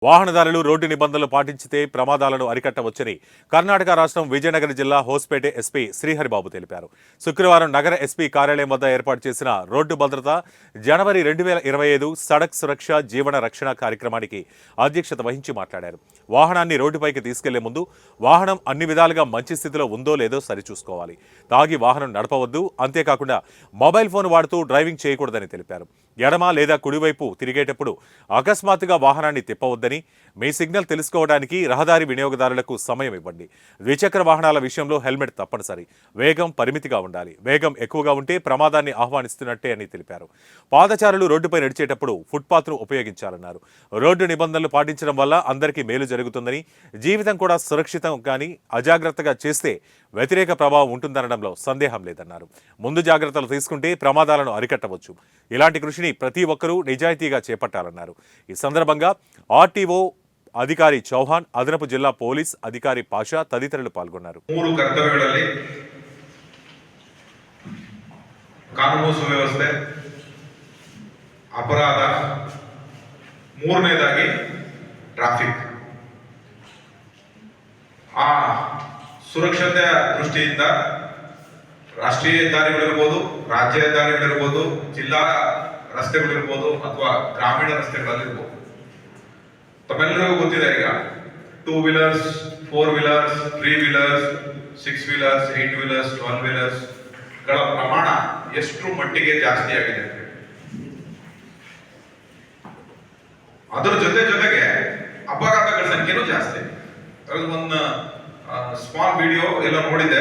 వాహనదారులు రోడ్డు నిబంధనలు పాటించితే ప్రమాదాలను అరికట్టవచ్చని కర్ణాటక రాష్ట్రం విజయనగరం జిల్లా హోస్పేట ఎస్పీ శ్రీహరిబాబు తెలిపారు. శుక్రవారం నగర ఎస్పీ కార్యాలయం వద్ద ఏర్పాటు చేసిన రోడ్డు భద్రత జనవరి 2025 సడక్ సురక్ష జీవన రక్షణ కార్యక్రమానికి అధ్యక్షత వహించి మాట్లాడారు. వాహనాన్ని రోడ్డుపైకి తీసుకెళ్లే ముందు వాహనం అన్ని విధాలుగా మంచి స్థితిలో ఉందో లేదో సరిచూసుకోవాలి. తాగి వాహనం నడపవద్దు. అంతేకాకుండా మొబైల్ ఫోన్ వాడుతూ డ్రైవింగ్ చేయకూడదని తెలిపారు. ఎడమ లేదా కుడివైపు తిరిగేటప్పుడు అకస్మాత్తుగా వాహనాన్ని తిప్పవద్దని, మీ సిగ్నల్ తెలుసుకోవడానికి రహదారి వినియోగదారులకు సమయం ఇవ్వండి. ద్విచక్ర వాహనాల విషయంలో హెల్మెట్ తప్పనిసరి. వేగం పరిమితిగా ఉండాలి. వేగం ఎక్కువగా ఉంటే ప్రమాదాన్ని ఆహ్వానిస్తున్నట్టే అని తెలిపారు. పాదచారులు రోడ్డుపై నడిచేటప్పుడు ఫుట్పాత్ను ఉపయోగించాలన్నారు. రోడ్డు నిబంధనలు పాటించడం వల్ల అందరికీ మేలు జరుగుతుందని, జీవితం కూడా సురక్షితం కానీ అజాగ్రత్తగా చేస్తే వ్యతిరేక ప్రభావం ఉంటుందనడంలో సందేహం లేదన్నారు. ముందు జాగ్రత్తలు తీసుకుంటే ప్రమాదాలను అరికట్టవచ్చు. ఇలాంటి కృషిని ప్రతి ఒక్కరూ నిజాయితీగా చేపట్టాలన్నారు. ఈ సందర్భంగా ఆర్టీఓ ಅಧಿಕಾರಿ ಚೌಹಾನ್, ಅదనపు ಜಿಲ್ಲಾ ಪೊಲೀಸ್ ಅಧಿಕಾರಿ ಪಾಷಾ ತದಿತರರು ಪಾಲ್ಗೊಂಡರು. 3 ಕರ್ತವ್ಯಗಳಲ್ಲಿ ಕಾನೂನು ಸುವ್ಯವಸ್ಥೆ, ಅಪರಾಧ, ಮೂರನೇದಾಗಿ ಟ್ರಾಫಿಕ್. ಆ ಸುರಕ್ಷತೆಯ ದೃಷ್ಟಿಯಿಂದ ರಾಷ್ಟ್ರೀಯ ಹೆದ್ದಾರಿಗಳಿರ್ಬೋದು, ರಾಜ್ಯ ಹೆದ್ದಾರಿಗಳಿರ್ಬೋದು, ಜಿಲ್ಲಾ ರಸ್ತೆಗಳಿರ್ಬೋದು ಅಥವಾ ಗ್ರಾಮೀಣ ರಸ್ತೆಗಳಲ್ಲಿರ್ಬೋದು, ತಮ್ಮೆಲ್ಲರಿಗೂ ಗೊತ್ತಿದೆ ಈಗ 2 wheelers, 4 wheelers, 3 wheelers, 6 wheelers, 8 wheelers, 12 wheelers ಗಳ ಪ್ರಮಾಣ ಎಷ್ಟು ಮಟ್ಟಿಗೆ ಜಾಸ್ತಿ ಆಗಿದೆ. ಅದರ ಜೊತೆಗೆ ಅಪಘಾತಗಳ ಸಂಖ್ಯೆನೂ ಜಾಸ್ತಿ. ಒಂದು ಸ್ಮಾಲ್ ವಿಡಿಯೋ ಎಲ್ಲ ನೋಡಿದೆ.